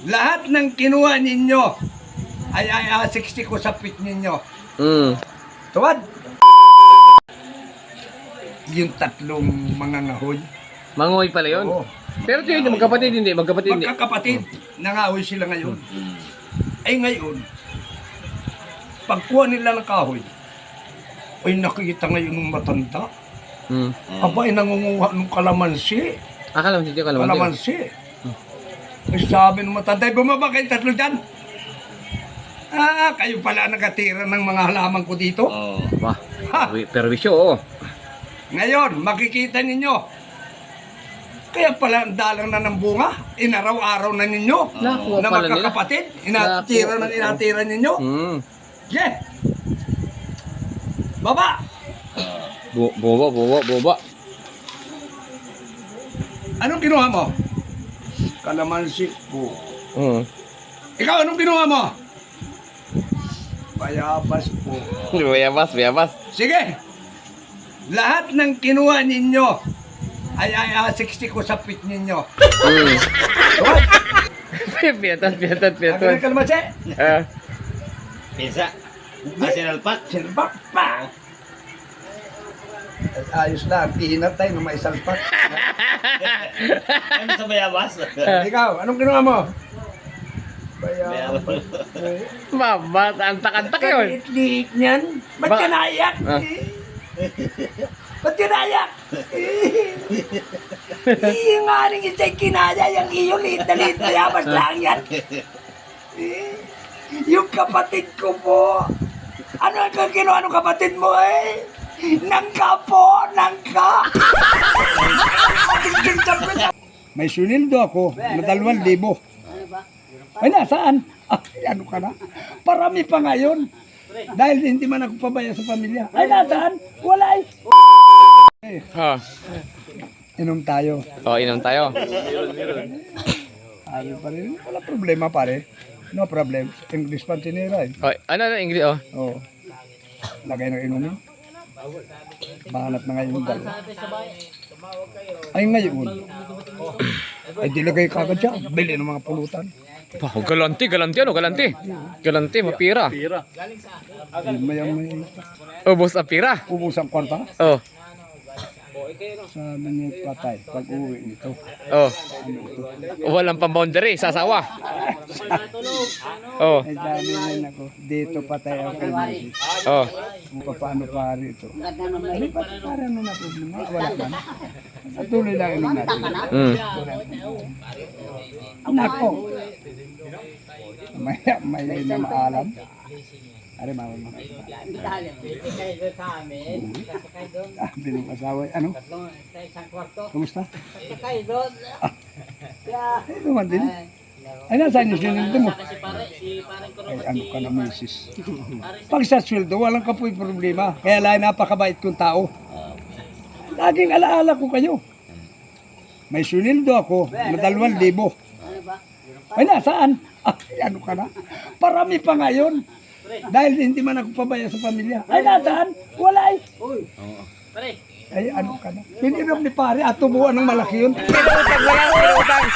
lahat ng kinuha ninyo ay 60 ko sa pit ninyo. Tuwad. Yung tatlong mga ngahoy. Mangoy pala yun. Oo. Pero ito yun, magkapatid hindi, magkapatid hindi. Magkakapatid. Nangahoy sila ngayon. Ay ngayon, pagkuha nila ng kahoy, ay nakita ngayon ng matanda. Aba, ay nangunguha ng kalamansi. Kalamansi dito, kalamansi. Kalamansi. Ay sabi ng matanda, ay bumaba kayo tatlo dyan. Kayo pala nagatira ng mga halaman ko dito. Wah, perwisyo, oo. Ngayon, makikita ninyo. Kaya pala ang dalang na ng bunga, inaraw-araw na ninyo. Nakuha Na pala nila. magkakapatid, inatira ninyo. Yeah. Baba. Boba. Anong kinuha mo? Kalamansi po. Ikaw, anong kinuha mo? Bayabas po. Bayabas. Sige. Lahat ng kinuha ninyo ay 60 ko sa pit ninyo. Tuwad. Piatan. Agad ng kalamansi. Pisa. Sinalpak. Silpak pa. Ayos lang, ihinatay na may salpak. Ano sa bayabas? Ikaw, anong kinuha mo? Bayabas. Mamat, antak-antak yun. Liit-liit niyan. Ba't ka naiyak? Ba't ka naiyak? Yung nga rin isa'y kinaya, yung iyo liit na yabas lang yan. Yung kapatid ko po. Ano ang kinuha ng kapatid mo eh? Nangka po, nangka. May sunildo ako na 2,000. Ay, nasaan? Ano ka na? Parami pa ngayon. Dahil hindi man ako pabaya sa pamilya. Ay, nasaan? Wala eh. Inom tayo. Inom tayo. Ano pa rin? Wala problema pare. No problem. English pa tinira eh. Ano, English, Oo. Lagay ng inumin. Bahanap na ngayon yung dalawa. Ay ngayon. Ay dilagay kagad siya. Bili ng mga pulutan. Galanti, mapira. Ay may Ubos ang pira. ubos ang kwarta. Sabi niya patay pag uwi nito. Walang pang-boundary, sasawa. Ay sabi niya ako, dito patay ako kay Moses. Kung paano pare ito. Ay pare ano na problema? Wala ka na. Patuloy lang inom natin. Nako. May na maalam. Are mama mo. Binong asawa. Ano? Kumusta? Ay, naman din. Ay, nasaan yung sinildo mo? Ay, ano ka na, misis? Pag sa sweldo, walang kapoy problema. Kaya lang napakabait kong tao. Laging alaala ko kayo. May sunildo ako na 2,000. Ay, nasaan? Ano ka na? Parami pa ngayon. Dahil hindi man ako pabaya sa pamilya. Ay, nasaan? Wala eh. Ay, ano ka na? Pininom ni pare at tubuan ng malaki yun. Pinutang.